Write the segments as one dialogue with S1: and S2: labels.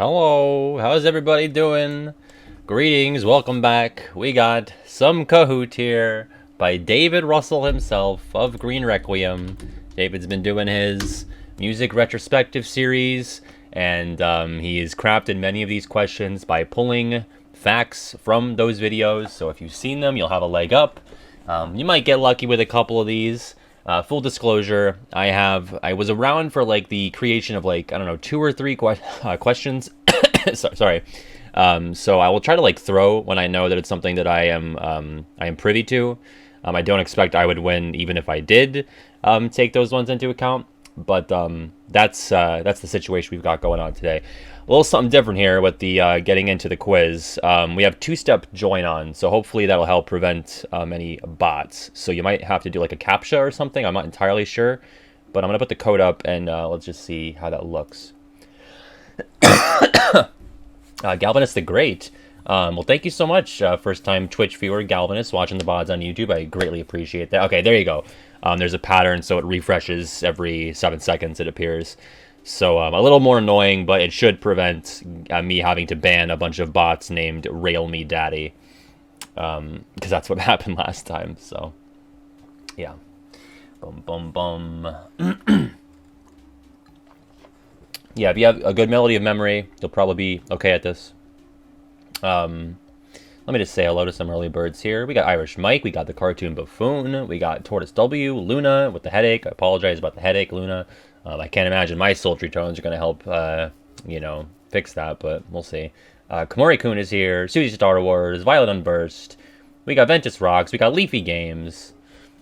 S1: Hello, how's everybody doing? Greetings, welcome back. We got some Kahoot here by David Russell himself of Green Requiem. David's been doing his music retrospective series, and he's crafted many of these questions by pulling facts from those videos. So if you've seen them, you'll have a leg up. You might get lucky with a couple of these. Full disclosure, I was around for like the creation of like, I don't know, 2 or 3 questions. Sorry. So I will try to like throw when I know that it's something that I am privy to. I don't expect I would win even if I did take those ones into account. But that's the situation we've got going on today. A little something different here with the getting into the quiz. We have 2-step join on, so hopefully that'll help prevent any bots. So you might have to do like a CAPTCHA or something. I'm not entirely sure, but I'm gonna put the code up and let's just see how that looks. Galvanus the Great. Well, thank you so much, first time Twitch viewer Galvanus watching the VODs on YouTube. I greatly appreciate that. Okay, there you go. There's a pattern, so it refreshes every 7 seconds, it appears. So a little more annoying, but it should prevent me having to ban a bunch of bots named Rail Me Daddy. Because that's what happened last time, so yeah. Bum, bum, bum. Yeah, if you have a good melody of memory, you'll probably be okay at this. Let me just say hello to some early birds here. We got Irish Mike, we got the Cartoon Buffoon, we got Tortoise W, Luna with the headache. I apologize about the headache, Luna. I can't imagine my sultry tones are going to help, fix that, but we'll see. Komori-kun is here, Susie Star Wars, Violet Unburst. We got Ventus Rocks, we got Leafy Games,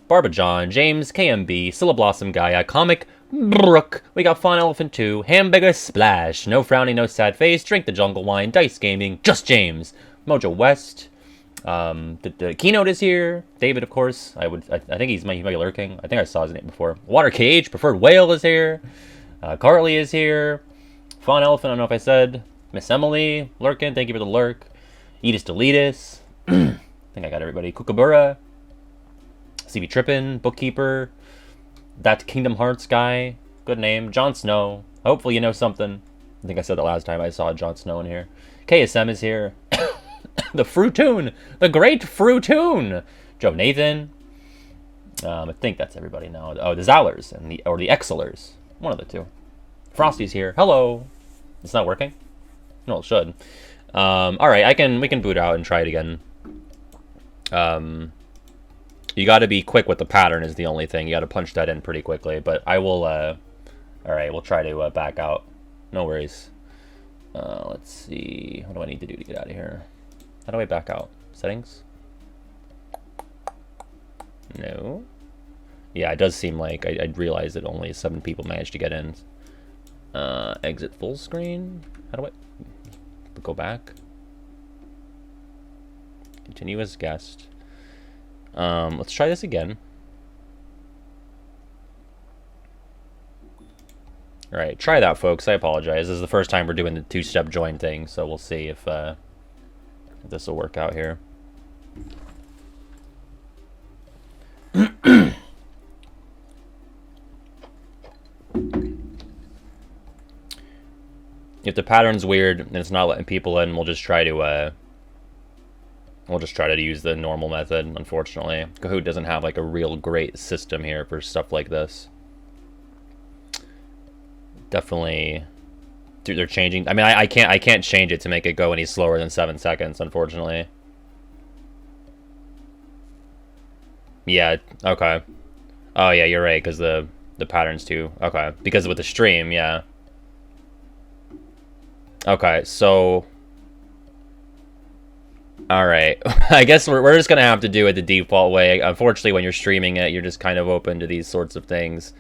S1: Barba John, James, KMB, Scylla Blossom Gaia, Comic Brook, we got Fawn Elephant 2, Hamburger Splash, No Frowning, No Sad Face, Drink the Jungle Wine, Dice Gaming, Just James, Mojo West, the Keynote is here, David, of course, I think he might be lurking, I think I saw his name before, Water Cage, Preferred Whale is here, Carly is here, Fawn Elephant, I don't know if I said, Miss Emily, lurking, thank you for the lurk, Edis Deletus, I think I got everybody, Kookaburra, CB Trippin, Bookkeeper, That Kingdom Hearts guy, good name, Jon Snow, hopefully you know something, I think I said that last time I saw Jon Snow in here, KSM is here, the Fruitoon, the great Fruitoon, Joe Nathan, I think that's everybody now, oh, the Zowlers, or the Excelers, one of the two, Frosty's here, hello, it's not working? No, it should, alright, we can boot out and try it again, you got to be quick with the pattern is the only thing. You got to punch that in pretty quickly. But I will, alright, we'll try to back out. No worries. Let's see. What do I need to do to get out of here? How do I back out? Settings? No. Yeah, it does seem like I realized that only 7 people managed to get in. Exit full screen? How do I go back? Continue as guest. Let's try this again. Alright, try that, folks. I apologize. This is the first time we're doing the 2-step join thing, so we'll see if this will work out here. If the pattern's weird and it's not letting people in, we'll just try to use the normal method, unfortunately. Kahoot doesn't have like a real great system here for stuff like this. Definitely, dude, they're changing. I mean, I can't change it to make it go any slower than 7 seconds, unfortunately. Yeah, okay. Oh yeah, you're right, because the pattern's too. Okay, because with the stream, yeah. Okay, so alright, I guess we're just gonna have to do it the default way. Unfortunately, when you're streaming it, you're just kind of open to these sorts of things.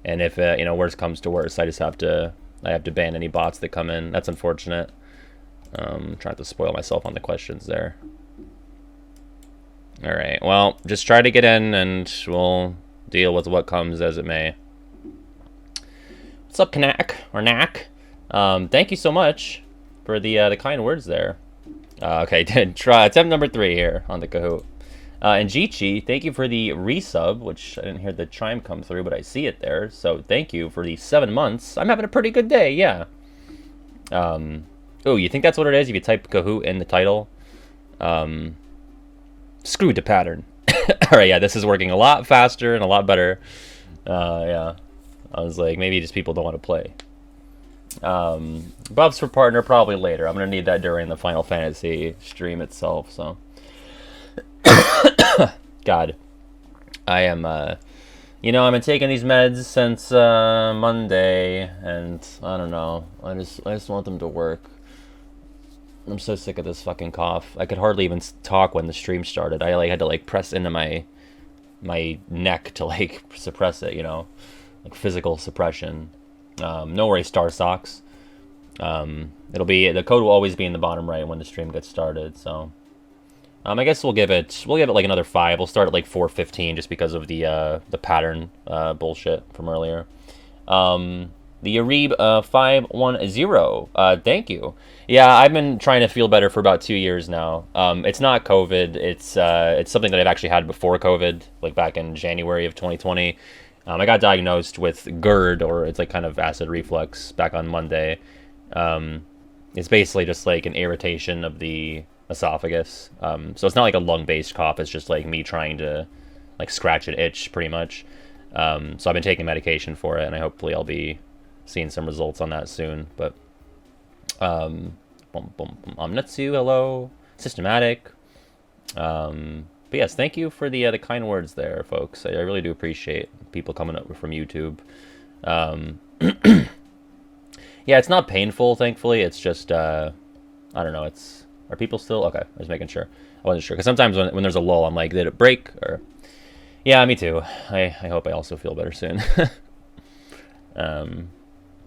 S1: And if, worse comes to worse, I have to ban any bots that come in. That's unfortunate. Trying to spoil myself on the questions there. Alright, well, just try to get in and we'll deal with what comes as it may. What's up, Knack, or Knack? Thank you so much for the kind words there. Okay, try attempt number 3 here on the Kahoot. And Jichi, thank you for the resub, which I didn't hear the chime come through, but I see it there. So thank you for the 7 months. I'm having a pretty good day, yeah. Oh, you think that's what it is? If you type Kahoot in the title? Screw the pattern. All right, yeah, this is working a lot faster and a lot better. Yeah, I was like, maybe just people don't want to play. Buffs for partner probably later. I'm gonna need that during the Final Fantasy stream itself. So, God, I am. You know, I've been taking these meds since Monday, and I don't know. I just want them to work. I'm so sick of this fucking cough. I could hardly even talk when the stream started. I like had to like press into my neck to like suppress it. You know, like physical suppression. No worries, Star Socks. It'll be the code will always be in the bottom right when the stream gets started. So, I guess we'll give it like another 5. We'll start at like 4:15 just because of the pattern bullshit from earlier. The Arib 510. Thank you. Yeah, I've been trying to feel better for about 2 years now. It's not COVID. It's something that I've actually had before COVID, like back in January of 2020. I got diagnosed with GERD, or it's like kind of acid reflux, back on Monday. It's basically just like an irritation of the esophagus. So it's not like a lung-based cough. It's just like me trying to like scratch an itch, pretty much. So I've been taking medication for it, and hopefully I'll be seeing some results on that soon. But Omnitsu, hello, Systematic. But yes, thank you for the kind words there, folks. I really do appreciate people coming up from YouTube. Yeah, it's not painful, thankfully. It's just, I don't know. Are people still? Okay, I was making sure. I wasn't sure. Because sometimes when there's a lull, I'm like, did it break? Or, yeah, me too. I hope I also feel better soon.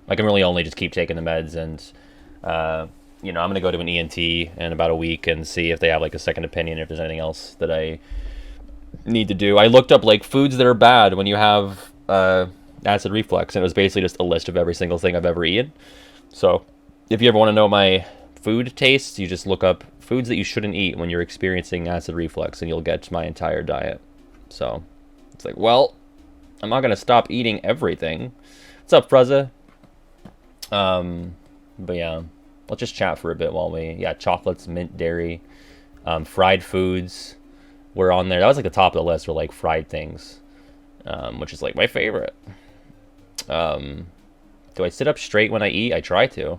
S1: I can really only just keep taking the meds, and, you know, I'm going to go to an ENT in about a week and see if they have, like, a second opinion, if there's anything else that I need to do. I looked up, like, foods that are bad when you have acid reflux, and it was basically just a list of every single thing I've ever eaten. So if you ever want to know my food tastes, you just look up foods that you shouldn't eat when you're experiencing acid reflux, and you'll get my entire diet. So it's like, well, I'm not going to stop eating everything. What's up, Frezza? But yeah, let's just chat for a bit while chocolates, mint, dairy, fried foods were on there. That was like the top of the list, were like fried things, which is like my favorite. Do I sit up straight when I eat? I try to.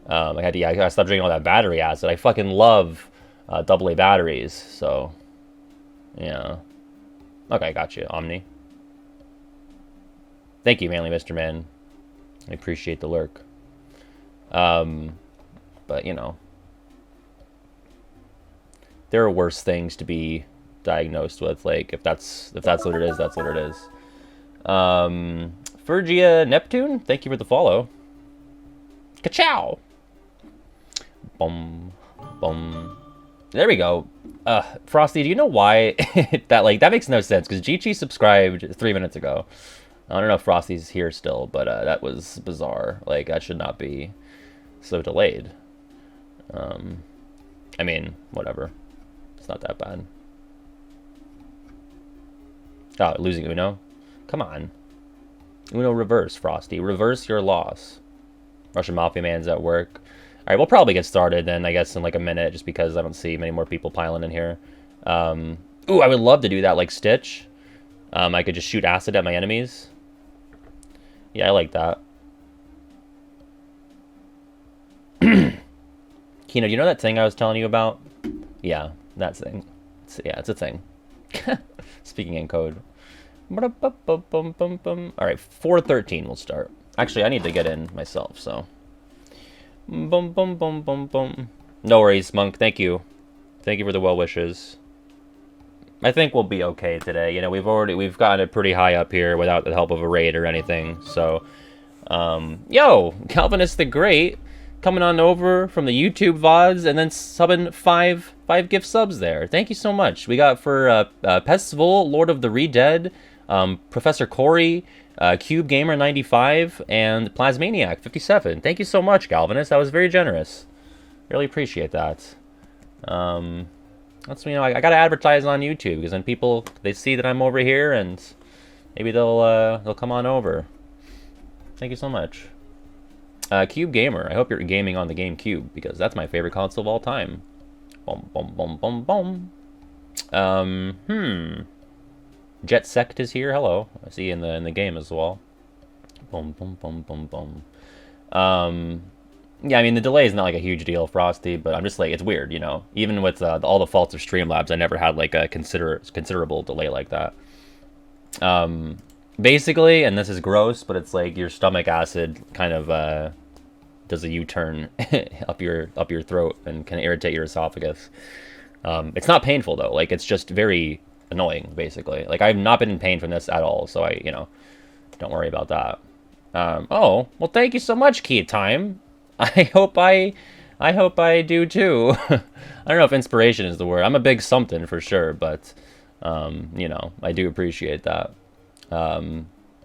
S1: I gotta stop drinking all that battery acid. I fucking love AA batteries, so yeah. Okay, got you, Omni. Thank you, Manly Mr. Man. I appreciate the lurk. But, you know, there are worse things to be diagnosed with. Like, if that's what it is, that's what it is. Fergia Neptune, thank you for the follow. Ka-chow! Boom. Boom. There we go. Frosty, do you know why that makes no sense? Because G-Chi subscribed 3 minutes ago. I don't know if Frosty's here still, but that was bizarre. Like, that should not be so delayed. I mean, whatever. It's not that bad. Oh, losing Uno? Come on. Uno reverse, Frosty. Reverse your loss. Russian Mafia Man's at work. Alright, we'll probably get started then, I guess, in like a minute, just because I don't see many more people piling in here. Ooh, I would love to do that like Stitch. I could just shoot acid at my enemies. Yeah, I like that. Kino, do you know that thing I was telling you about? Yeah, that thing. It's a thing. Speaking in code. Alright, 4:13 we'll start. Actually, I need to get in myself, so. Boom, boom, boom, boom, boom. No worries, Monk. Thank you. Thank you for the well wishes. I think we'll be okay today. You know, we've gotten it pretty high up here without the help of a raid or anything. So, yo, Calvinist the Great coming on over from the YouTube VODs and then subbing five gift subs there. Thank you so much. We got for Pestival, Lord of the Re-Dead, Professor Corey, Cube Gamer 95, and Plasmaniac 57. Thank you so much, Galvanist. That was very generous. Really appreciate that. That's, you know, I gotta advertise on YouTube, because then people, they see that I'm over here, and maybe they'll come on over. Thank you so much. Cube Gamer, I hope you're gaming on the GameCube, because that's my favorite console of all time. Boom, boom, boom, boom, boom. Jet Sect is here. Hello. I see you in the game as well. Boom, boom, boom, boom, boom. Yeah, I mean, the delay is not like a huge deal, Frosty, but I'm just like, it's weird, you know? Even with all the faults of Streamlabs, I never had like a considerable delay like that. Basically, and this is gross, but it's like your stomach acid kind of does a U-turn up your throat and can irritate your esophagus. It's not painful though, like it's just very annoying, basically. Like I've not been in pain from this at all, so I, don't worry about that. Oh, well, thank you so much, Key Time. I hope I do too. I don't know if inspiration is the word. I'm a big something for sure, but I do appreciate that.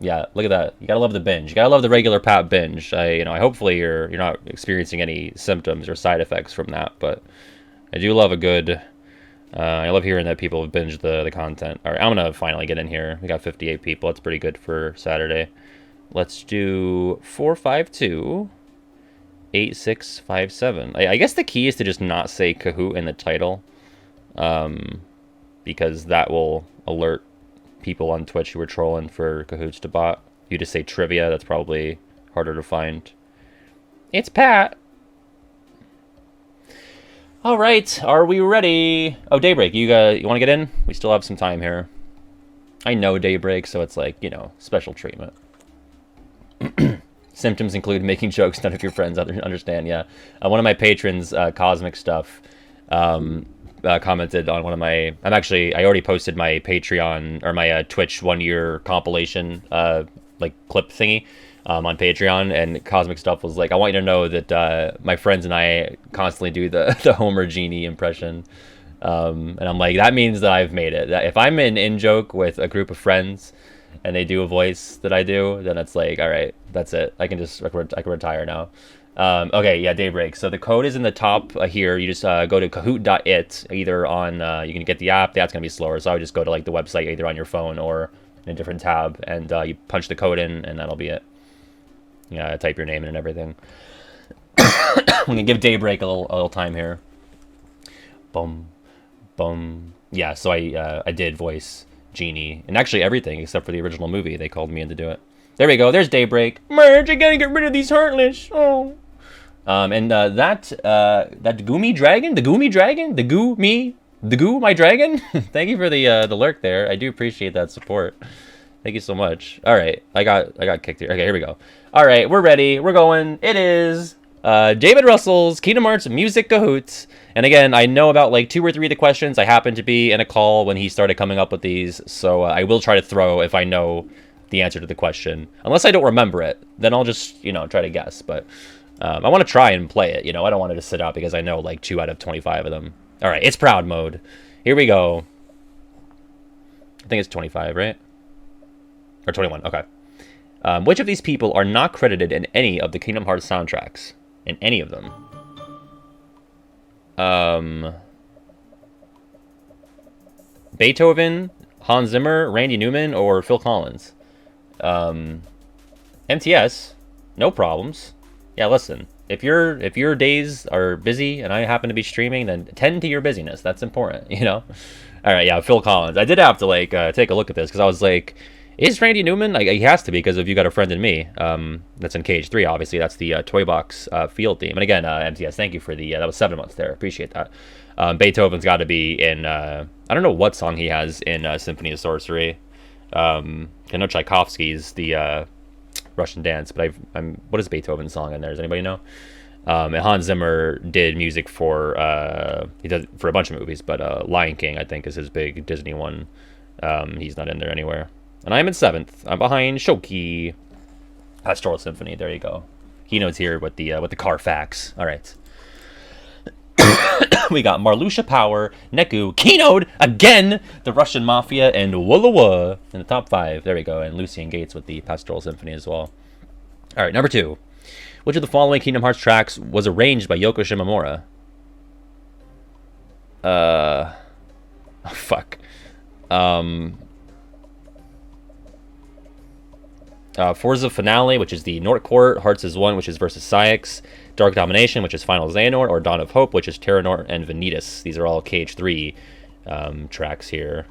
S1: Yeah, look at that. You gotta love the binge. You gotta love the regular Pat binge. Hopefully you're not experiencing any symptoms or side effects from that, but I do love a good. I love hearing that people have binged the content. All right, I'm gonna finally get in here. We got 58 people. That's pretty good for Saturday. Let's do 452 8657. I guess the key is to just not say Kahoot in the title, because that will alert people on Twitch who are trolling for Kahoots to bot. You just say trivia. That's probably harder to find. It's Pat. All right, are we ready? Oh, Daybreak, you want to get in? We still have some time here. I know Daybreak, so it's like, special treatment. Symptoms include making jokes none of your friends understand. Yeah, one of my patrons, Cosmic Stuff, commented on one of my. I already posted my Patreon or my Twitch 1 year compilation, like clip thingy, on Patreon, and Cosmic Stuff was like, I want you to know that my friends and I constantly do the Homer Genie impression, and I'm like, that means that I've made it. That if I'm in joke with a group of friends and they do a voice that I do, then it's like, all right, that's it. I can retire now. Okay, yeah, Daybreak. So the code is in the top here. You just go to kahoot.it, either on, you can get the app. That's going to be slower, so I would just go to like the website either on your phone or in a different tab, and you punch the code in, and that'll be it. Yeah, type your name in and everything. I'm going to give Daybreak a little time here. Boom, boom. Yeah, so I did voice Genie, and actually everything except for the original movie. They called me in to do it. There we go. There's Daybreak. Merge. I gotta get rid of these Heartless. Oh. And that Goomy Dragon, the Goo, my dragon. Thank you for the lurk there. I do appreciate that support. Thank you so much. All right, I got kicked here. Okay, here we go. All right, we're ready. We're going. It is David Russell's Kingdom Hearts Music Kahoots. And again, I know about like 2 or 3 of the questions. I happened to be in a call when he started coming up with these, so I will try to throw if I know the answer to the question. Unless I don't remember it, then I'll just, try to guess. But I want to try and play it, I don't want to just sit out because I know like 2 out of 25 of them. All right, it's proud mode. Here we go. I think it's 25, right? Or 21, okay. Which of these people are not credited in any of the Kingdom Hearts soundtracks? In any of them? Beethoven, Hans Zimmer, Randy Newman, or Phil Collins? MTS, no problems. Yeah, listen, if your days are busy and I happen to be streaming, then tend to your busyness. That's important, All right, yeah, Phil Collins. I did have to like take a look at this because I was like, is Randy Newman? Like, he has to be because if You Got a Friend in Me, that's in Cage 3, obviously. That's the Toy Box field theme. And again, MTS, thank you for that was 7 months there. Appreciate that. Beethoven's got to be in, I don't know what song he has in Symphony of Sorcery. I know Tchaikovsky's the Russian Dance, but what is Beethoven's song in there? Does anybody know? And Hans Zimmer did music for he did for a bunch of movies, but Lion King, I think, is his big Disney one. He's not in there anywhere. And I'm in 7th. I'm behind Shoki. Pastoral Symphony. There you go. Keynote's here with the Carfax. All right. We got Marluxia Power, Neku, Keynote again, the Russian Mafia, and Walla Walla in the top 5. There we go. And Lucian Gates with the Pastoral Symphony as well. All right, number 2. Which of the following Kingdom Hearts tracks was arranged by Yoko Shimomura? Oh, fuck. Forza Finale, which is the Nort Court. Hearts is 1, which is versus Cyax. Dark Domination, which is Final Xehanort. Or Dawn of Hope, which is Terranort and Vanitas. These are all KH3 tracks here.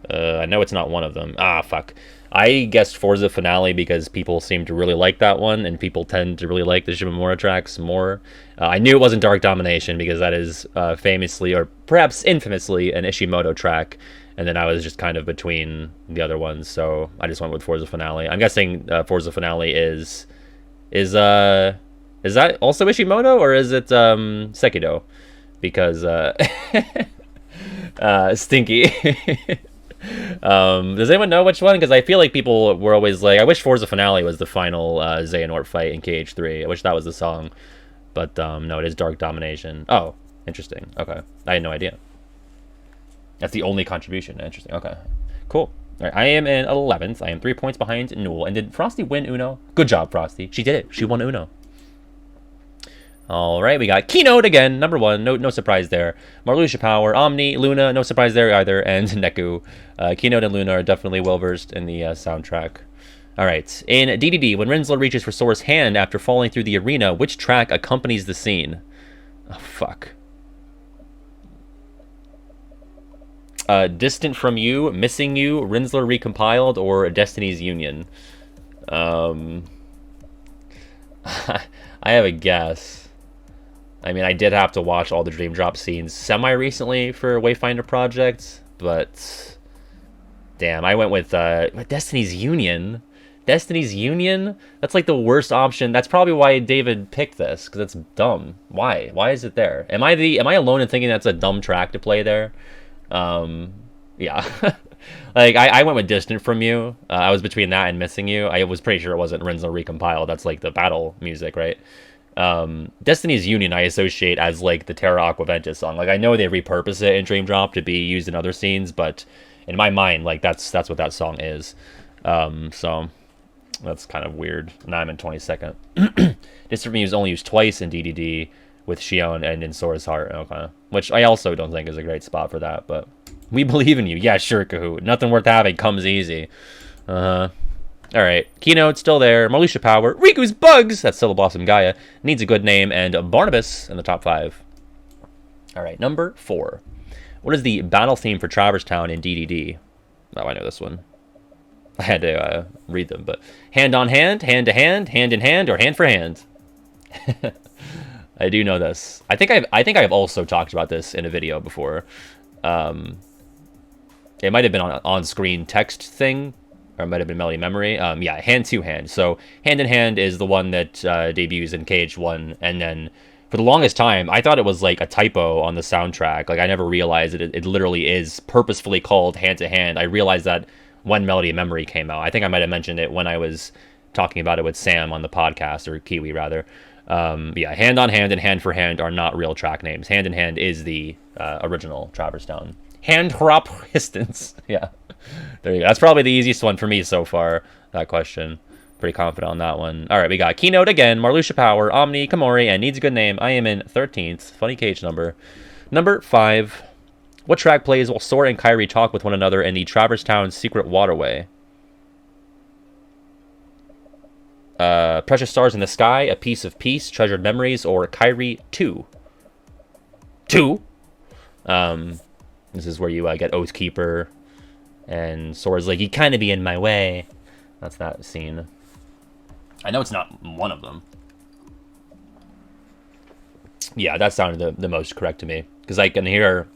S1: I know it's not one of them. Ah, fuck. I guessed Forza Finale because people seem to really like that one, and people tend to really like the Shimamura tracks more. I knew it wasn't Dark Domination because that is famously, or perhaps infamously, an Ishimoto track, and then I was just kind of between the other ones, so I just went with Forza Finale. I'm guessing Forza Finale is that also Ishimoto, or is it Sekido? Because Stinky. Does anyone know which one? Because I feel like people were always like, I wish Forza Finale was the final Xehanort fight in KH3. I wish that was the song. But no, it is Dark Domination. Oh, interesting. Okay. I had no idea. That's the only contribution. Interesting. Okay. Cool. All right, I am in 11th. I am 3 points behind Newell. And did Frosty win Uno? Good job, Frosty. She did it. She won Uno. All right, we got Keynote again, number 1. No surprise there. Marluxia Power, Omni, Luna, no surprise there either, and Neku. Keynote and Luna are definitely well-versed in the soundtrack. All right, in DDD, when Rinsler reaches for Sora's hand after falling through the arena, which track accompanies the scene? Oh, fuck. Distant from You, Missing You, Rinsler Recompiled, or Destiny's Union? I have a guess. I mean, I did have to watch all the Dream Drop scenes semi-recently for Wayfinder Project, but damn, I went with Destiny's Union. Destiny's Union? That's like the worst option. That's probably why David picked this, because it's dumb. Why? Why is it there? Am I alone in thinking that's a dumb track to play there? Yeah. Like, I went with Distant From You. I was between that and Missing You. I was pretty sure it wasn't Rinsler Recompiled. That's like the battle music, right? Destiny's Union I associate as like the Terra Aqua Ventus song. Like, I know they repurpose it in Dream Drop to be used in other scenes, but in my mind, like, that's what that song is. So that's kind of weird. Now I'm in 22nd. Distant From You is only used twice in DDD with Shion and in Sora's Heart. Okay. Which I also don't think is a great spot for that, but we believe in you. Yeah, sure, Kahoot. Nothing worth having comes easy. All right, Keynote still there. Marluxia Power, Riku's Bugs. That's Syllable Blossom Gaia. Needs a Good Name, and Barnabas in the top 5. All right, number 4. What is the battle theme for Traverse Town in DDD? Oh, I know this one. I had to read them, but hand on hand, hand to hand, hand in hand, or hand for hand. I do know this. I think I've also talked about this in a video before. It might have been on screen text thing. Or it might have been Melody Memory. Yeah, hand to hand. So hand in hand is the one that debuts in KH1, and then for the longest time, I thought it was like a typo on the soundtrack. Like, I never realized it literally is purposefully called hand to hand. I realized that when Melody Memory came out. I think I might have mentioned it when I was talking about it with Sam on the podcast, or Kiwi rather. Yeah, hand on hand and hand for hand are not real track names. Hand in hand is the original Traverse Town. Hand hop distance. Yeah. There you go. That's probably the easiest one for me so far, that question. Pretty confident on that one. All right, we got Keynote again, Marluxia Power, Omni, Komori, and Needs a Good Name. I am in 13th. Funny cage number. Number 5. What track plays while Sora and Kairi talk with one another in the Traverse Town Secret Waterway? Precious Stars in the Sky, A Piece of Peace, Treasured Memories, or Kairi 2? 2? This is where you get Oathkeeper. And Sora's like, you kind of be in my way. That's that scene. I know it's not one of them. Yeah, that sounded the most correct to me. Because I can hear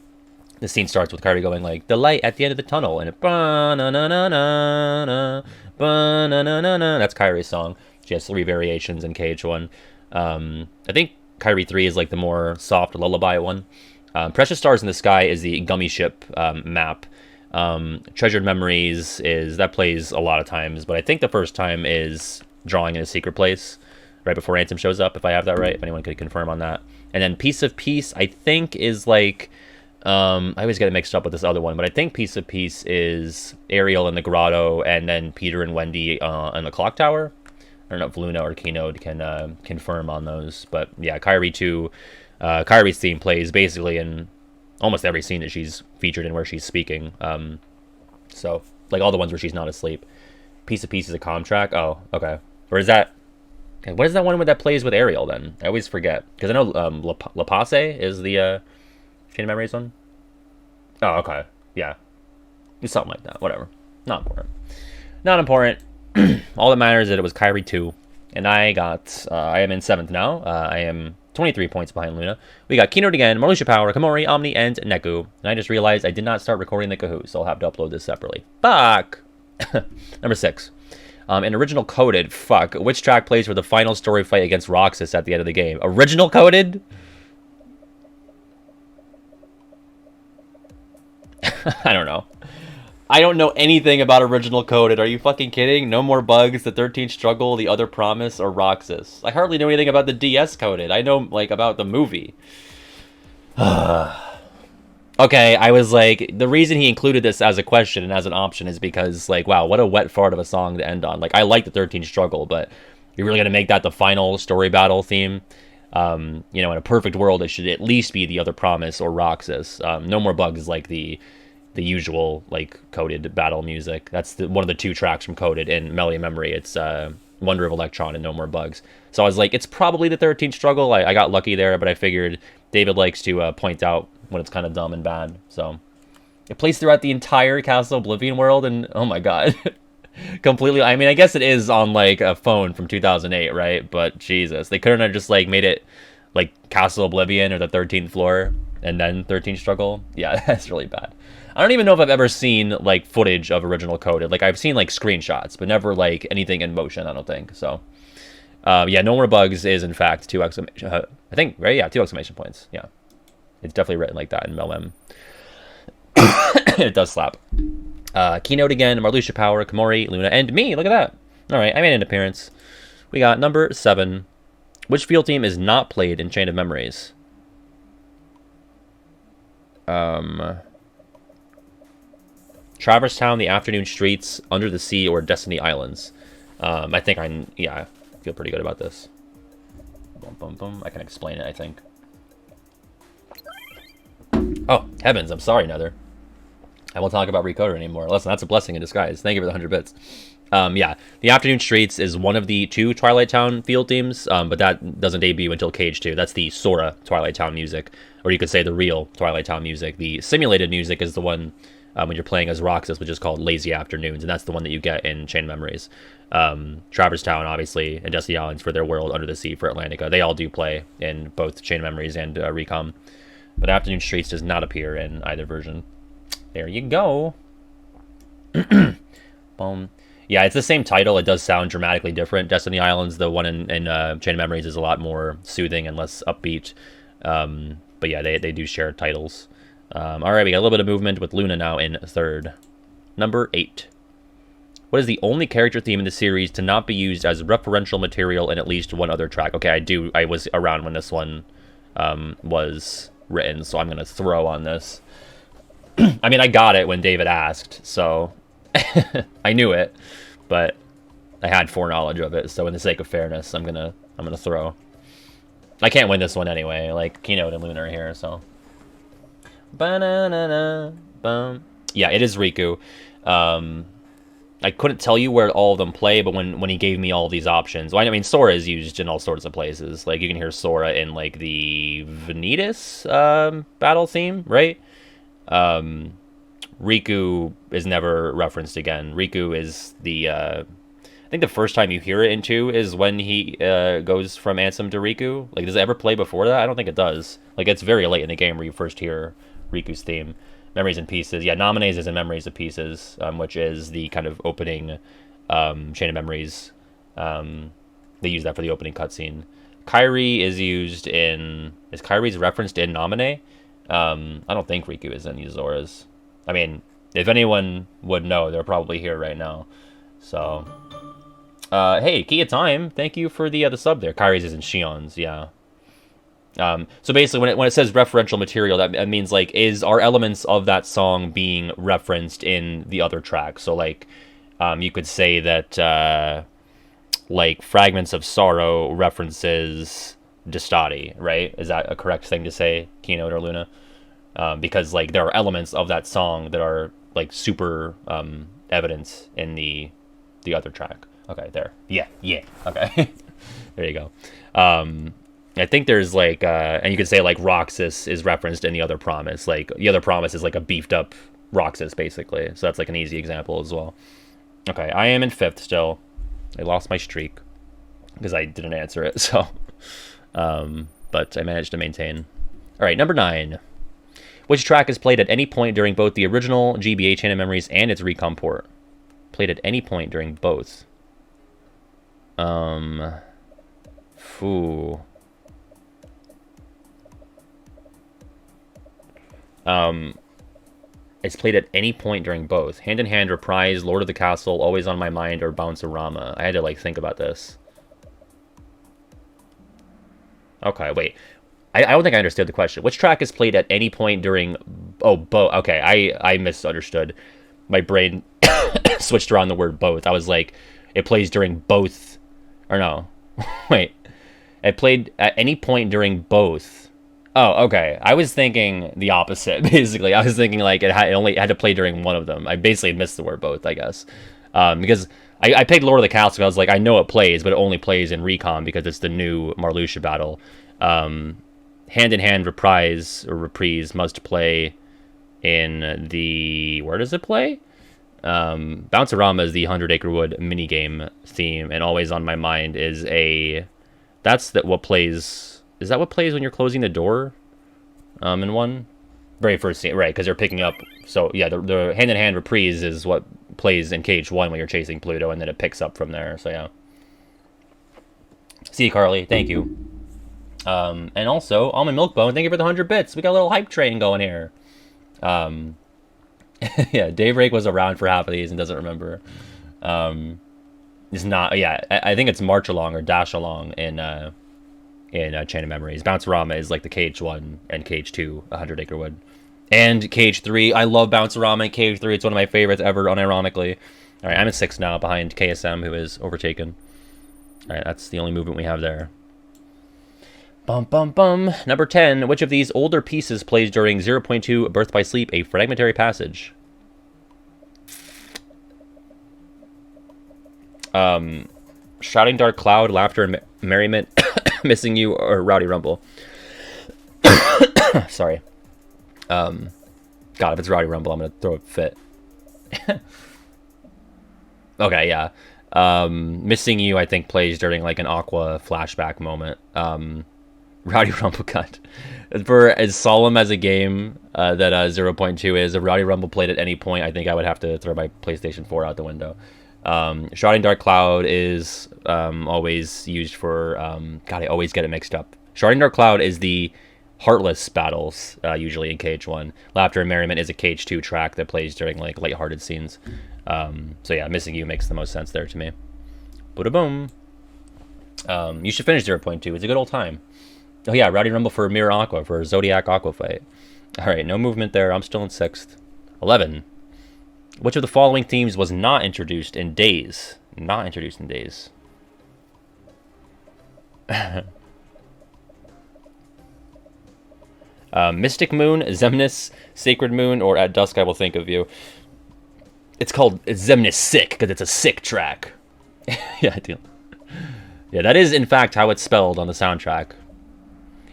S1: the scene starts with Kairi going like, the light at the end of the tunnel. And it, ba-na-na-na-na-na, ba-na-na-na-na. That's Kairi's song. She has 3 variations in KH1. I think Kairi 3 is like the more soft lullaby one. Precious Stars in the Sky is the Gummy Ship map. Treasured Memories that plays a lot of times, but I think the first time is Drawing in a Secret Place, right before Ansem shows up, if I have that right, if anyone could confirm on that. And then Piece of Peace, I think, is like, I always get it mixed up with this other one, but I think Piece of Peace is Ariel in the grotto, and then Peter and Wendy in the clock tower. I don't know if Luna or Keynote can confirm on those, but yeah, Kairi 2, Kairi's theme plays basically in almost every scene that she's featured in where she's speaking. So, like all the ones where she's not asleep. Piece of Peace is a calm track. Oh, okay. Or is that? Okay, what is that one that plays with Ariel then? I always forget because I know La Passe is the Chain of Memories one. Oh, okay. Yeah, something like that. Whatever. Not important. Not important. All that matters is that it was Kyrie 2. And I am in 7th now. I am 23 points behind Luna. We got Keynote again, Marluxia Power, Komori, Omni, and Neku. And I just realized I did not start recording the Kahoot, so I'll have to upload this separately. Fuck! Number 6. In Original Coded, fuck. Which track plays for the final story fight against Roxas at the end of the game? Original Coded? I don't know. I don't know anything about Original Coded. Are you fucking kidding? No More Bugs, The 13th Struggle, The Other Promise, or Roxas. I hardly know anything about the DS Coded. I know, like, about the movie. Okay, I was like, the reason he included this as a question and as an option is because, like, wow, what a wet fart of a song to end on. Like, I like The 13th Struggle, but you're really going to make that the final story battle theme? In a perfect world, it should at least be The Other Promise or Roxas. No More Bugs is, like, the usual like Coded battle music. That's one of the 2 tracks from Coded in Melody of Memory. It's Wonder of Electron and No More Bugs. So I was like, it's probably the 13th Struggle. I got lucky there, but I figured David likes to point out when it's kind of dumb and bad. So it plays throughout the entire Castle Oblivion world, and oh my god. Completely. I mean, I guess it is on like a phone from 2008, right? But Jesus, they couldn't have just like made it like Castle Oblivion or the 13th floor and then 13th Struggle. Yeah, that's really bad. I don't even know if I've ever seen like footage of Original Coded. Like I've seen like screenshots, but never like anything in motion. I don't think so. Yeah, No More Bugs is in fact 2 exclamation. I think right. Yeah, 2 exclamation points. Yeah, it's definitely written like that in Melmem. It does slap. Keynote again, Marluxia Power, Komori, Luna, and me. Look at that. All right, I made an appearance. We got number 7. Which field team is not played in Chain of Memories? Traverse Town, The Afternoon Streets, Under the Sea, or Destiny Islands. I think I feel pretty good about this. Boom, boom, boom. I can explain it, I think. Oh, heavens, I'm sorry, Nether. I won't talk about Recoder anymore. Listen, that's a blessing in disguise. Thank you for the 100 bits. Yeah, The Afternoon Streets is one of the 2 Twilight Town field themes, but that doesn't debut until Cage 2. That's the Sora Twilight Town music, or you could say the real Twilight Town music. The simulated music is the one when you're playing as Roxas, which is called Lazy Afternoons, and that's the one that you get in Chain of Memories. Traverse Town, obviously, and Destiny Islands for their world, Under the Sea for Atlantica. They all do play in both Chain of Memories and Recom. But Afternoon Streets does not appear in either version. There you go. Boom. Yeah, it's the same title. It does sound dramatically different. Destiny Islands, the one in Chain of Memories, is a lot more soothing and less upbeat. But yeah, they do share titles. All right, we got a little bit of movement with Luna now in 3rd. Number 8. What is the only character theme in the series to not be used as referential material in at least one other track? Okay, I was around when this one was written, so I'm going to throw on this. I mean, I got it when David asked, so I knew it, but I had foreknowledge of it, so in the sake of fairness, I'm gonna throw. I can't win this one anyway, like Keynote and Luna are here, so. Ba-na-na-na-bum. Yeah, it is Riku. I couldn't tell you where all of them play, but when he gave me all these options, well, I mean, Sora is used in all sorts of places. Like, you can hear Sora in, like, the Vanitas battle theme, right? Riku is never referenced again. Riku is the, I think the first time you hear it in 2 is when he goes from Ansem to Riku. Like, does it ever play before that? I don't think it does. Like, it's very late in the game where you first hear Riku's theme. Memories and Pieces. Yeah, Nominees is in Memories of Pieces, which is the kind of opening Chain of Memories. They use that for the opening cutscene. Kairi is used in... Is Kairi's referenced in Nominee? I don't think Riku is in Yuzora's. I mean, if anyone would know, they're probably here right now. So... hey, Kia Time, thank you for the sub there. Kairi's is in Shion's, yeah. So basically, when it says referential material, that means, like, are elements of that song being referenced in the other track? So, like, you could say that, like, Fragments of Sorrow references Destati, right? Is that a correct thing to say, Keynote or Luna? Because, like, there are elements of that song that are, like, super evidence in the the other track. Okay, there. Yeah. Okay. There you go. I think there's like, and you could say like Roxas is referenced in the other promise. Like the other promise is like a beefed up Roxas basically. So that's like an easy example as well. Okay, I am in 5th still. I lost my streak because I didn't answer it. So, but I managed to maintain. All right, number 9. Which track is played at any point during both the original GBA Chain of Memories and its recom port? Played at any point during both. Foo. It's played at any point during both. Hand in Hand, Reprise, Lord of the Castle, Always on My Mind, or Bounce-A-Rama. I had to like think about this. Okay, wait. I don't think I understood the question. Which track is played at any point during... Oh, both. Okay, I misunderstood. My brain switched around the word both. I was like, it plays during both... Or no. Wait. It played at any point during both... Oh, okay. I was thinking the opposite, basically. I was thinking like it only had to play during one of them. I basically missed the word both, I guess. Because I picked Lord of the Castle. I was like, I know it plays, but it only plays in Recon because it's the new Marluxia battle. Hand in Hand, Reprise must play in the... Where does it play? Bounce-A-Rama is the 100 Acre Wood minigame theme, and Always on My Mind is a... That's what plays... Is that what plays when you're closing the door? In one? Very first scene, right, because they're picking up... So, yeah, the hand-in-hand Reprise is what plays in Cage 1 when you're chasing Pluto, and then it picks up from there, so yeah. See you, Carly. Thank you. And also, Almond Milkbone, thank you for the 100 bits. We got a little hype train going here. Yeah, Daybreak was around for half of these and doesn't remember. It's not... Yeah, I think it's March Along or Dash Along in Chain of Memories. Bounce-A-Rama is like the Cage 1 and Cage 2, 100 Acre Wood. And Cage 3. I love Bounce-A-Rama and Cage 3. It's one of my favorites ever, unironically. All right, I'm at 6 now behind KSM, who is overtaken. All right, that's the only movement we have there. Bum, bum, bum. Number 10. Which of these older pieces plays during 0.2 Birth by Sleep, a fragmentary passage? Shouting Dark Cloud, Laughter and Merriment, Missing You, or Rowdy Rumble. Sorry. God, if it's Rowdy Rumble, I'm going to throw a fit. Okay, yeah. Missing You, I think, plays during like an Aqua flashback moment. Rowdy Rumble cut. For as solemn as a game that 0.2 is, if Rowdy Rumble played at any point, I think I would have to throw my PlayStation 4 out the window. Shrouding Dark Cloud is always used for... God, I always get it mixed up. Shrouding Dark Cloud is the Heartless battles, usually in Cage 1. Laughter and Merriment is a Cage 2 track that plays during like lighthearted scenes. So yeah, Missing You makes the most sense there to me. Boom. You should finish 0.2. It's a good old time. Oh yeah, Rowdy Rumble for Mirror Aqua, for Zodiac Aqua fight. Alright, no movement there. I'm still in 6th. 11. Which of the following themes was not introduced in Days? Not introduced in Days. Mystic Moon, Xemnas, Sacred Moon, or At Dusk I Will Think of You. It's Xemnas Sick, because it's a sick track. Yeah, I do. Yeah, that is in fact how it's spelled on the soundtrack.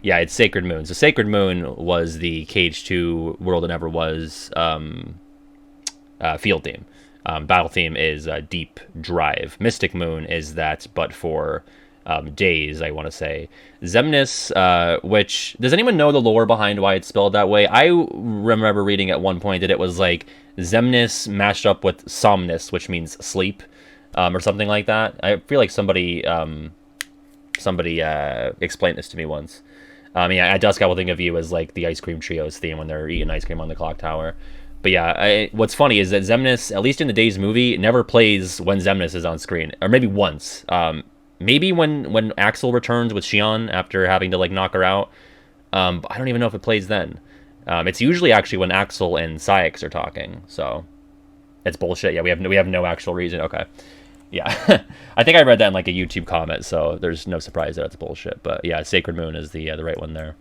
S1: Yeah, it's Sacred Moon. So Sacred Moon was the Cage 2 World That Never Was field theme. Battle theme is Deep Drive. Mystic Moon is that, but for Days, I want to say. Xemnas, which... Does anyone know the lore behind why it's spelled that way? I remember reading at one point that it was like Xemnas mashed up with Somnus, which means sleep, or something like that. I feel like somebody explained this to me once. Yeah, At Dusk I Will Think of You is like the Ice Cream Trio's theme when they're eating ice cream on the clock tower. But yeah, what's funny is that Xemnas, at least in the Days movie, never plays when Xemnas is on screen. Or maybe once. Maybe when Axel returns with Xion after having to like knock her out. But I don't even know if it plays then. It's usually actually when Axel and Syx are talking. So it's bullshit. Yeah, we have no actual reason. Okay. Yeah. I think I read that in like a YouTube comment, so there's no surprise that it's bullshit. But yeah, Sacred Moon is the right one there.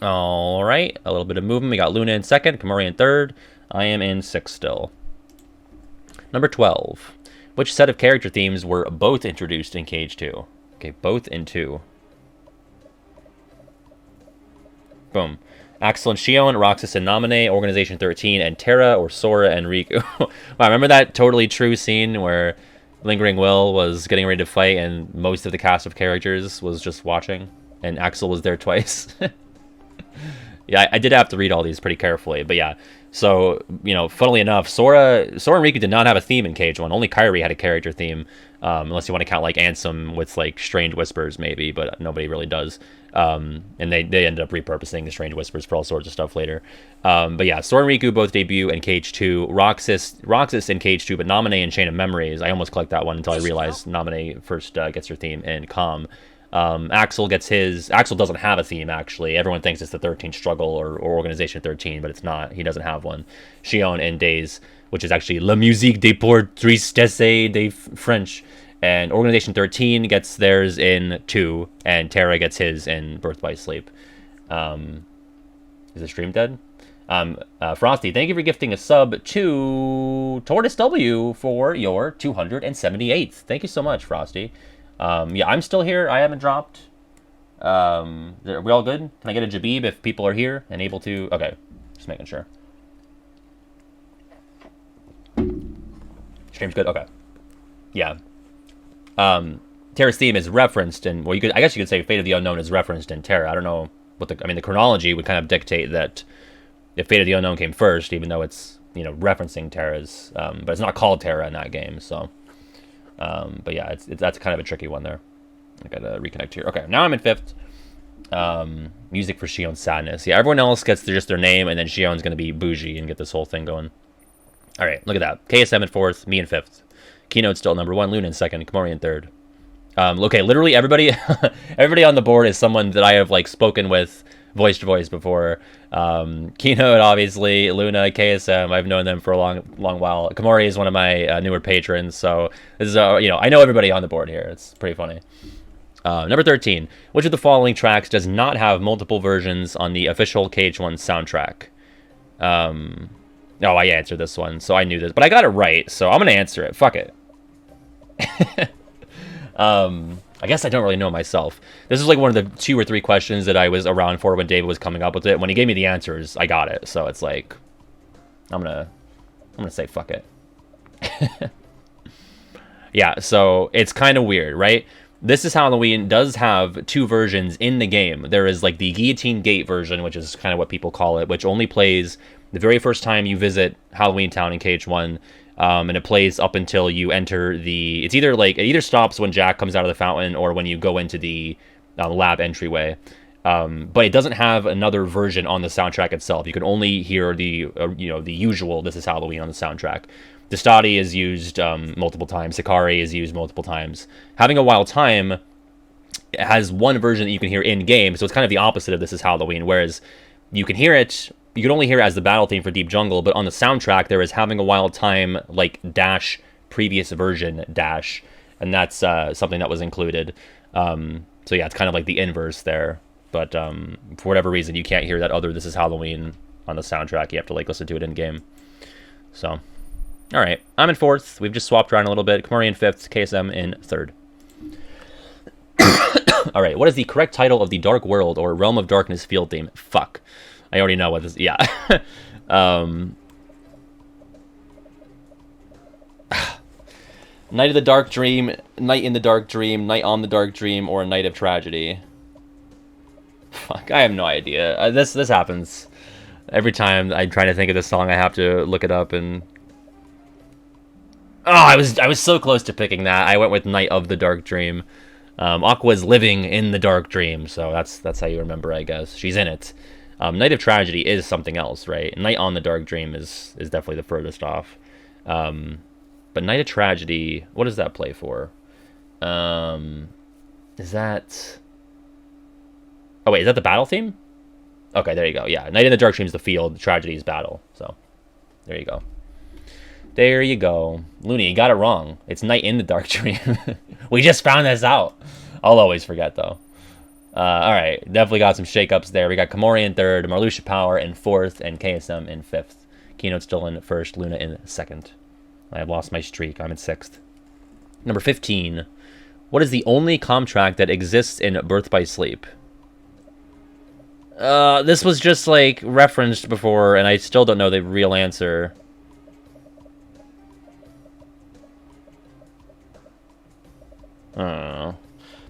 S1: All right, a little bit of movement. We got Luna in 2nd, Kamori in 3rd. I am in 6th still. Number 12. Which set of character themes were both introduced in Cage 2? Okay, both in 2. Boom. Axel and Shion, Roxas and Naminé, Organization 13, and Terra or Sora and Riku. Wow, remember that totally true scene where Lingering Will was getting ready to fight and most of the cast of characters was just watching? And Axel was there twice? Yeah, I did have to read all these pretty carefully, but yeah. So, you know, funnily enough, Sora and Riku did not have a theme in Cage 1. Only Kairi had a character theme, unless you want to count, like, Ansem with, like, Strange Whispers, maybe, but nobody really does. And they ended up repurposing the Strange Whispers for all sorts of stuff later. But yeah, Sora and Riku both debut in Cage 2. Roxas in Cage 2, but Naminé and Chain of Memories. I almost collect that one until I realized Naminé first gets her theme in Calm. Axel gets his. Axel doesn't have a theme, actually. Everyone thinks it's the 13 Struggle or Organization 13, but it's not. He doesn't have one. Shion in Days, which is actually La Musique des Pour Tristesse des French. And Organization 13 gets theirs in 2, and Terra gets his in Birth by Sleep. Is the stream dead? Frosty, thank you for gifting a sub to Tortoise W for your 278th. Thank you so much, Frosty. Yeah, I'm still here. I haven't dropped. Are we all good? Can I get a Jabib if people are here and able to? Okay, just making sure. Stream's good. Okay. Yeah. Terra's theme is referenced in, well, I guess you could say Fate of the Unknown is referenced in Terra. I don't know what the chronology would kind of dictate that if Fate of the Unknown came first, even though it's, you know, referencing Terra's, but it's not called Terra in that game, so. But yeah, that's kind of a tricky one there. I gotta reconnect here. Okay, now I'm in 5th. Music for Shion's Sadness. Yeah, everyone else gets just their name, and then Shion's gonna be bougie and get this whole thing going. All right, look at that. KSM in 4th, me in 5th. Keynote still number 1, Luna in 2nd, Komori in 3rd. Okay, literally everybody, everybody on the board is someone that I have like spoken with, voice to voice before. Keynote, obviously, Luna, KSM. I've known them for a long while. Komori is one of my newer patrons, so this is you know, I know everybody on the board here. It's pretty funny. Number 13. Which of the following tracks does not have multiple versions on the official Cage 1 soundtrack? Oh, I answered this one, so I knew this, but I got it right, so I'm gonna answer it. Fuck it. I guess I don't really know myself. This is like one of the 2 or 3 questions that I was around for when David was coming up with it. When he gave me the answers, I got it. So it's like, I'm gonna say fuck it. Yeah, so it's kind of weird, right? This Is Halloween does have 2 versions in the game. There is like the Guillotine Gate version, which is kind of what people call it, which only plays the very first time you visit Halloween Town in Cage 1. And it plays up until you enter the... It either stops when Jack comes out of the fountain or when you go into the lab entryway. But it doesn't have another version on the soundtrack itself. You can only hear the the usual This Is Halloween on the soundtrack. Destati is used multiple times. Sakari is used multiple times. Having a Wild Time has one version that you can hear in-game, so it's kind of the opposite of This Is Halloween, whereas you can hear it... You can only hear it as the battle theme for Deep Jungle, but on the soundtrack there is Having a Wild Time, like, dash, previous version, dash, and that's something that was included. So yeah, it's kind of like the inverse there, but for whatever reason you can't hear that other This Is Halloween on the soundtrack. You have to, like, listen to it in-game. So, alright, I'm in 4th. We've just swapped around a little bit. Komori in 5th, KSM in 3rd. Alright, what is the correct title of the Dark World or Realm of Darkness field theme? Fuck. I already know what this... Yeah. Night of the Dark Dream, Night in the Dark Dream, Night on the Dark Dream, or Night of Tragedy. Fuck, I have no idea. This happens. Every time I try to think of this song, I have to look it up and... Oh, I was so close to picking that. I went with Night of the Dark Dream. Aqua's living in the Dark Dream, so that's how you remember, I guess. She's in it. Night of Tragedy is something else, right? Night on the Dark Dream is definitely the furthest off. But Night of Tragedy, what does that play for? Is that... Oh, wait, is that the battle theme? Okay, there you go. Yeah, Night in the Dark Dream is the field, Tragedy is battle. So, there you go. There you go. Looney, you got it wrong. It's Night in the Dark Dream. We just found this out. I'll always forget, though. Alright, definitely got some shakeups there. We got Komori in 3rd, Marluxia Power in 4th, and KSM in 5th. Keynote still in 1st, Luna in 2nd. I have lost my streak. I'm in 6th. Number 15. What is the only comm track that exists in Birth by Sleep? This was just, like, referenced before, and I still don't know the real answer. I don't know.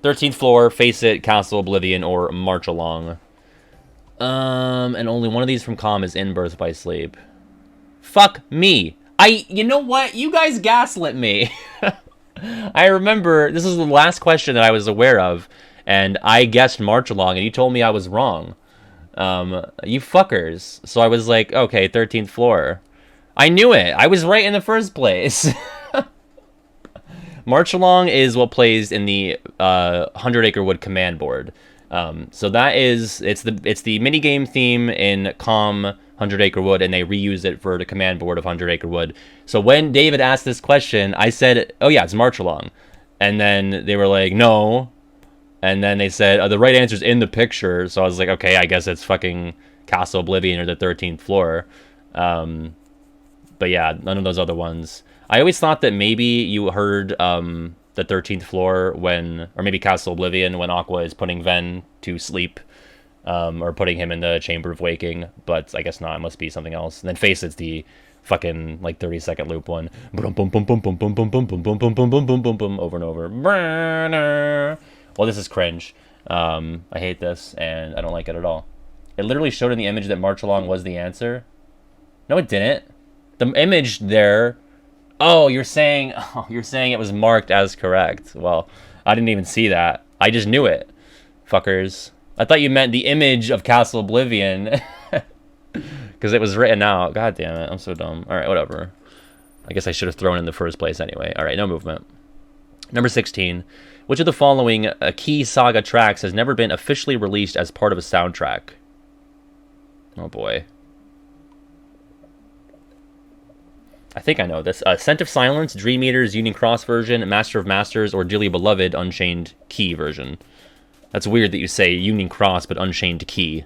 S1: 13th Floor, Face It, Castle Oblivion, or March Along. And only one of these from comm is in Birth by Sleep. Fuck me. You know what? You guys gaslit me. I remember, this is the last question that I was aware of, and I guessed March Along, and you told me I was wrong. You fuckers. So I was like, okay, 13th Floor. I knew it. I was right in the first place. March Along is what plays in the 100 Acre Wood command board. So that is, it's the minigame theme in COM 100 Acre Wood, and they reuse it for the command board of 100 Acre Wood. So when David asked this question, I said, oh yeah, it's March Along. And then they were like, no. And then they said, the right answer's in the picture. So I was like, okay, I guess it's fucking Castle Oblivion or the 13th Floor. But yeah, none of those other ones. I always thought that maybe you heard the 13th Floor when, or maybe Castle Oblivion when Aqua is putting Ven to sleep, or putting him in the Chamber of Waking, but I guess not. It must be something else. And then Face It's the fucking like 30-second loop one, over and over. Well, this is cringe. I hate this, and I don't like it at all. It literally showed in the image that March Along was the answer. No, it didn't. The image there. Oh, you're saying it was marked as correct. Well, I didn't even see that. I just knew it. Fuckers. I thought you meant the image of Castle Oblivion. Because it was written out. God damn it. I'm so dumb. Alright, whatever. I guess I should have thrown in the first place anyway. Alright, no movement. Number 16. Which of the following Key Saga tracks has never been officially released as part of a soundtrack? Oh boy. I think I know this. Scent of Silence, Dream Eaters, Union Cross version, Master of Masters, or Dearly Beloved Unchained Key version. That's weird that you say Union Cross but Unchained Key.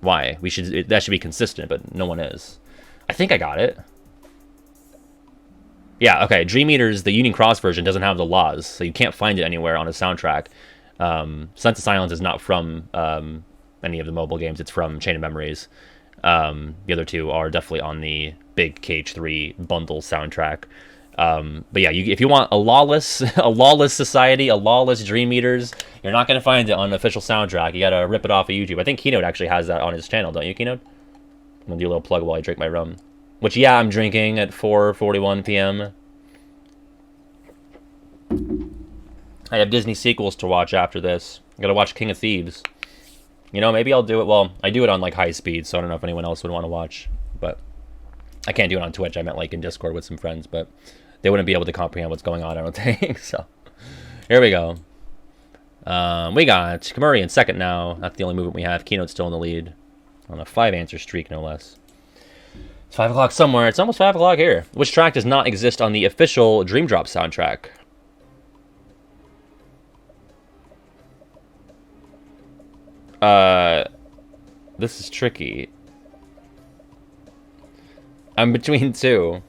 S1: Why? That should be consistent, but no one is. I think I got it. Yeah, okay. Dream Eaters, the Union Cross version, doesn't have the laws, so you can't find it anywhere on a soundtrack. Scent of Silence is not from any of the mobile games. It's from Chain of Memories. The other two are definitely on the big KH3 bundle soundtrack. But yeah, if you want a lawless society, a lawless Dream Eaters, you're not going to find it on an official soundtrack. You got to rip it off of YouTube. I think Keynote actually has that on his channel, don't you, Keynote? I'm going to do a little plug while I drink my rum. Which, yeah, I'm drinking at 4:41 p.m. I have Disney sequels to watch after this. I got to watch King of Thieves. You know, maybe I'll do it. Well, I do it on, like, high speed, so I don't know if anyone else would want to watch. But I can't do it on Twitch. I meant, like, in Discord with some friends. But they wouldn't be able to comprehend what's going on, I don't think. So, here we go. We got Kamuri in second now. That's the only movement we have. Keynote's still in the lead. On a 5-answer streak, no less. It's 5 o'clock somewhere. It's almost 5 o'clock here. Which track does not exist on the official Dream Drop soundtrack? This is tricky. I'm between two.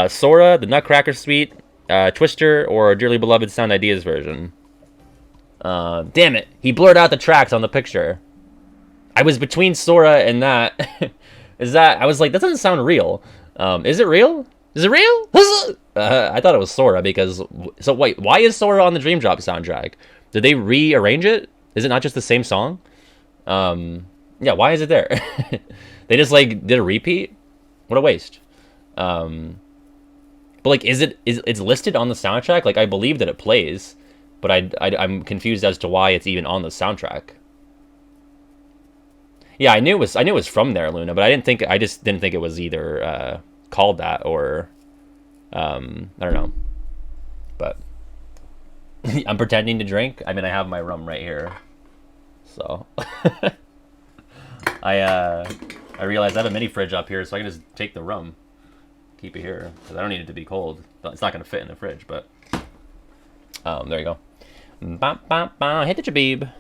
S1: Sora, the Nutcracker Suite, Twister, or Dearly Beloved Sound Ideas version. Damn it. He blurred out the tracks on the picture. I was between Sora and that. I was like, that doesn't sound real. Is it real? Is it real? I thought it was Sora because... So wait, why is Sora on the Dream Drop soundtrack? Did they rearrange it? Is it not just the same song? Yeah, why is it there? They just, like, did a repeat? What a waste. But, like, it's listed on the soundtrack? Like, I believe that it plays, but I'm confused as to why it's even on the soundtrack. Yeah, I knew it was from there, Luna, but I just didn't think it was either called that or I don't know. But I'm pretending to drink. I mean, I have my rum right here. So I realized I have a mini fridge up here, so I can just take the rum, keep it here because I don't need it to be cold. It's not going to fit in the fridge, but there you go. Hit the jabib.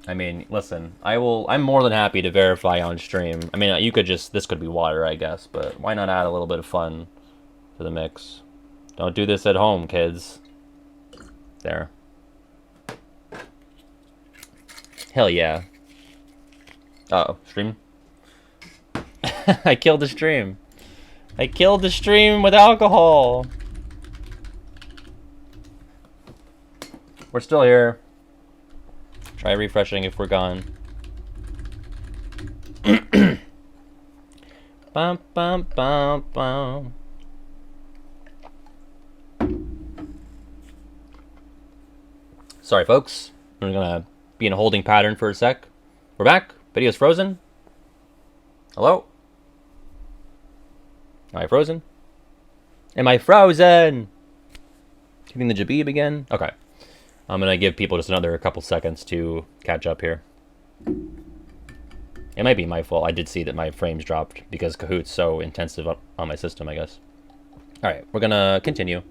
S1: I mean, listen, I'm more than happy to verify on stream. I mean, this could be water, I guess, but why not add a little bit of fun to the mix? Don't do this at home, kids. There. Hell yeah. Uh-oh, stream. I killed the stream. I killed the stream with alcohol. We're still here. Try refreshing if we're gone. Bum, bum, bum, bum. Sorry, folks. We're gonna be in a holding pattern for a sec. We're back. Video's frozen. Hello? Am I frozen? Am I frozen? Hitting the Jabib again? Okay. I'm gonna give people just another couple seconds to catch up here. It might be my fault. I did see that my frames dropped because Kahoot's so intensive on my system, I guess. Alright, we're gonna continue.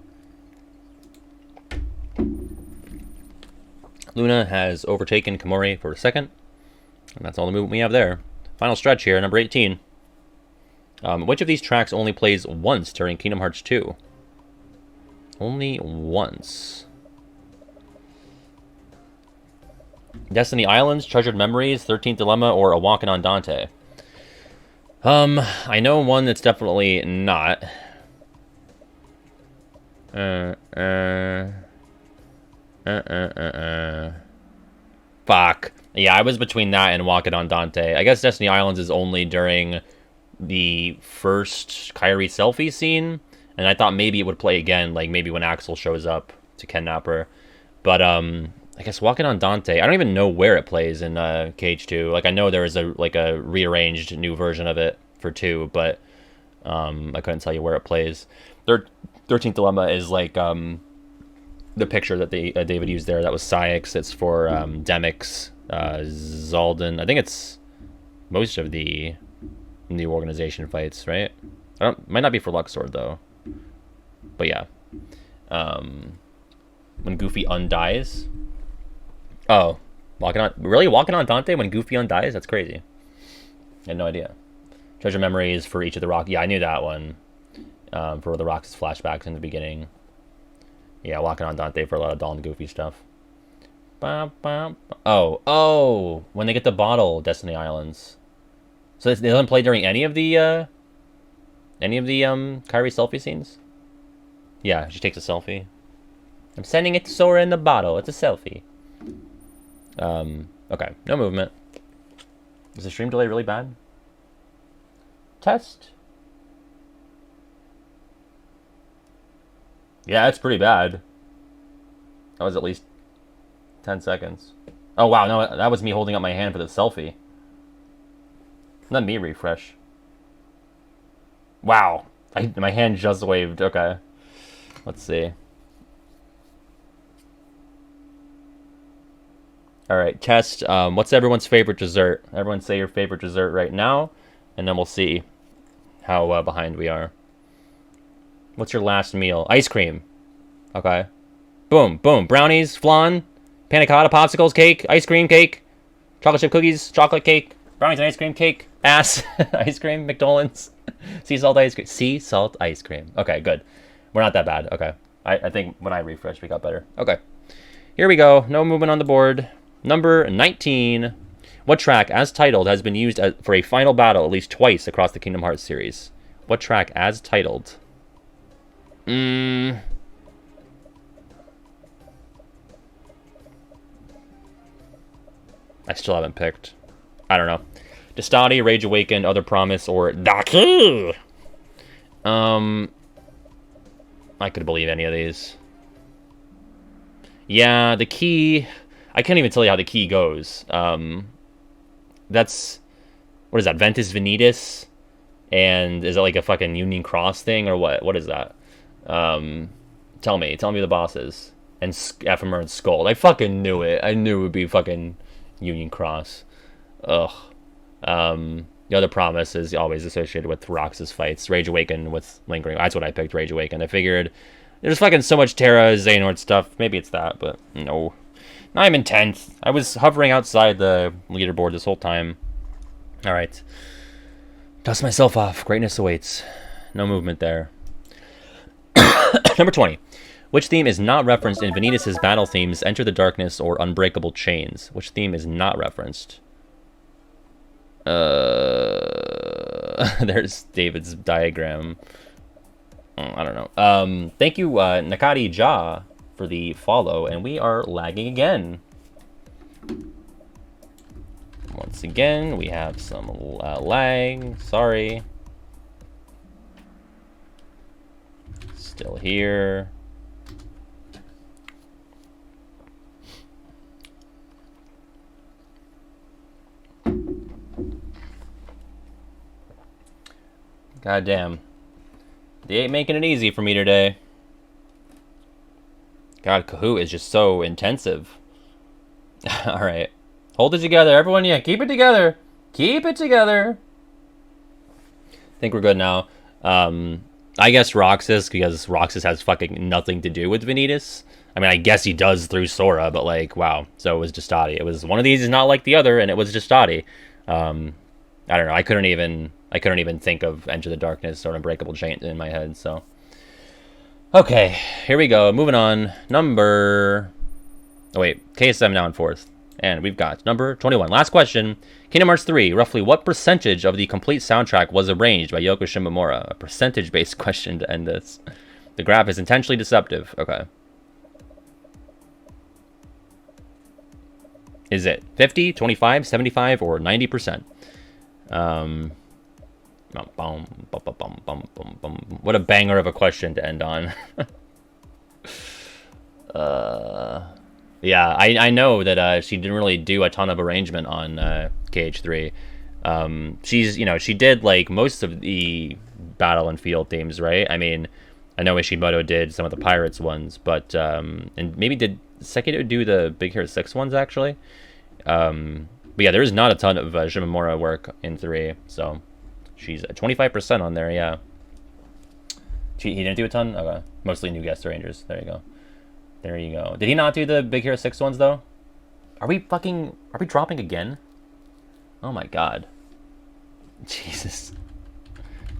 S1: Luna has overtaken Komori for a second. And that's all the movement we have there. Final stretch here, number 18. Which of these tracks only plays once during Kingdom Hearts 2? Only once. Destiny Islands, Treasured Memories, 13th Dilemma, or A Walkin' on Dante? I know one that's definitely not. Fuck. Yeah, I was between that and Walkin' on Dante. I guess Destiny Islands is only during the first Kairi selfie scene, and I thought maybe it would play again, like maybe when Axel shows up to kidnap her. But I guess Walkin' on Dante, I don't even know where it plays in KH2. Like I know there is a rearranged new version of it for 2, but I couldn't tell you where it plays. 13th Dilemma is like the picture that David used there. That was Syx. It's for Demix, Zaldin. I think it's most of the new organization fights, right? Might not be for Luxord though. But yeah. When Goofy undies. Oh, Walking on Dante when Goofy undies? That's crazy. I had no idea. Treasure Memories for each of the Rock. Yeah, I knew that one. For the Rock's flashbacks in the beginning. Yeah, Walking on Dante for a lot of Dawn and Goofy stuff. Oh, when they get the bottle, Destiny Islands. So it doesn't play during any of the Kairi selfie scenes? Yeah, she takes a selfie. I'm sending it to Sora in the bottle. It's a selfie. Okay, no movement. Is the stream delay really bad? Test. Yeah, it's pretty bad. That was at least 10 seconds. Oh, wow, no, that was me holding up my hand for the selfie. Let me refresh. Wow. My hand just waved. Okay. Let's see. Alright, test. What's everyone's favorite dessert? Everyone say your favorite dessert right now, and then we'll see how behind we are. What's your last meal? Ice cream. Okay. Boom, boom. Brownies, flan, panna cotta, popsicles, cake, ice cream, cake, chocolate chip cookies, chocolate cake, brownies and ice cream, cake, ass, ice cream, McDonald's, sea salt ice cream. Sea salt ice cream. Okay, good. We're not that bad. Okay. I think when I refreshed, we got better. Okay. Here we go. No movement on the board. Number 19. What track, as titled, has been used for a final battle at least twice across the Kingdom Hearts series? What track, as titled? I still haven't picked. I don't know. Destati, Rage Awakened, Other Promise, or Daki? I could believe any of these. Yeah, the key... I can't even tell you how the key goes. That's... What is that? Ventus Venitus? And is it like a fucking Union Cross thing, or what? What is that? Tell me the bosses. And Ephemer and Scold. I fucking knew it. I knew it would be fucking Union Cross. Ugh. The Other Promise is always associated with Roxas fights. Rage Awakened with Lingering. That's what I picked, Rage Awakened. I figured there's fucking so much Terra, Xehanort stuff. Maybe it's that, but no. Now I'm in 10th. I was hovering outside the leaderboard this whole time. Alright. Dust myself off. Greatness awaits. No movement there. Number 20. Which theme is not referenced in Vanitas' battle themes Enter the Darkness or Unbreakable Chains? Which theme is not referenced? There's David's diagram. I don't know. Thank you, Nakati Ja, for the follow, and we are lagging again. Once again, we have some lag. Sorry. Still here. God damn. They ain't making it easy for me today. God, Kahoot is just so intensive. Alright. Hold it together, everyone. Yeah, keep it together. Keep it together. I think we're good now. I guess Roxas, because Roxas has fucking nothing to do with Vanitas. I mean, I guess he does through Sora, but like, wow. So it was Justati. It was one of these is not like the other, and it was Justati. I don't know. I couldn't even think of Enter the Darkness or Unbreakable Chain in my head. So, okay, here we go. Moving on. KSM now in fourth. And we've got number 21. Last question. Kingdom Hearts 3. Roughly what percentage of the complete soundtrack was arranged by Yoko Shimomura? A percentage-based question to end this. The graph is intentionally deceptive. Okay. Is it 50, 25, 75, or 90%? What a banger of a question to end on. Yeah, I know that she didn't really do a ton of arrangement on KH3. She did like most of the battle and field themes, right? I mean, I know Ishimoto did some of the Pirates ones, but and maybe did Sekiro do the Big Hero 6 ones actually. But yeah, there is not a ton of Shimomura work in 3, so she's at 25% on there. Yeah, he didn't do a ton. Okay, mostly new guest arrangers. There you go. There you go. Did he not do the Big Hero 6 ones, though? Are we dropping again? Oh my god. Jesus.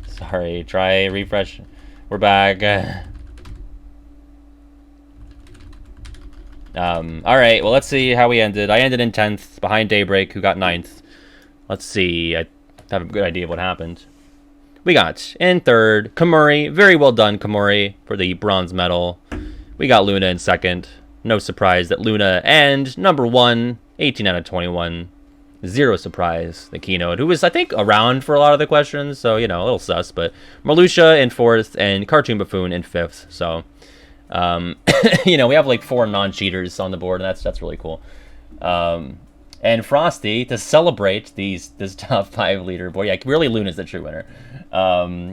S1: Sorry, try refresh. We're back. Alright, well, let's see how we ended. I ended in 10th, behind Daybreak, who got 9th. Let's see. I have a good idea of what happened. We got, in 3rd, Komori. Very well done, Komori, for the bronze medal. We got Luna in 2nd. No surprise that Luna. And number 1, 18 out of 21. Zero surprise, the keynote, who was, I think, around for a lot of the questions. So, you know, a little sus. But Marluxia in 4th and Cartoon Buffoon in 5th. So, you know, we have like 4 non-cheaters on the board. And that's really cool. And Frosty, to celebrate this top 5 leaderboard. Yeah, really Luna's the true winner.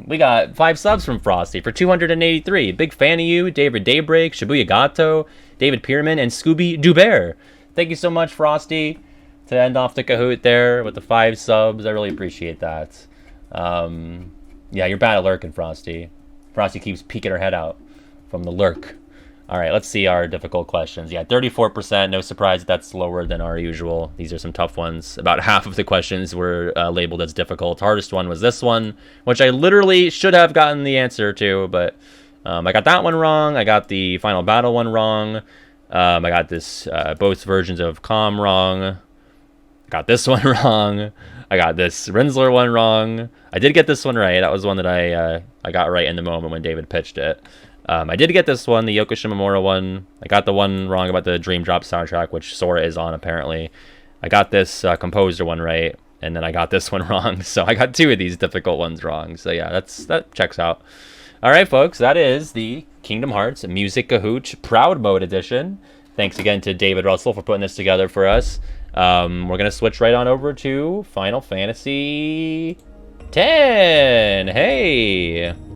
S1: We got 5 subs from Frosty for 283. Big fan of you, David Daybreak, Shibuya Gato, David Pierman, and Scooby Dubert. Thank you so much, Frosty, to end off the Kahoot there with the 5 subs. I really appreciate that. Yeah, you're bad at lurking, Frosty. Frosty keeps peeking her head out from the lurk. All right, let's see our difficult questions. Yeah, 34%. No surprise that's lower than our usual. These are some tough ones. About half of the questions were labeled as difficult. Hardest one was this one, which I literally should have gotten the answer to, but I got that one wrong. I got the final battle one wrong. I got this both versions of Calm wrong. I got this one wrong. I got this Rinsler one wrong. I did get this one right. That was one that I got right in the moment when David pitched it. I did get this one, the Yoko Shimomura one. I got the one wrong about the Dream Drop soundtrack, which Sora is on, apparently. I got this composer one right, and then I got this one wrong. So I got 2 of these difficult ones wrong. So yeah, that checks out. All right, folks, that is the Kingdom Hearts Music Kahoot Proud Mode Edition. Thanks again to David Russell for putting this together for us. We're going to switch right on over to Final Fantasy X. Hey!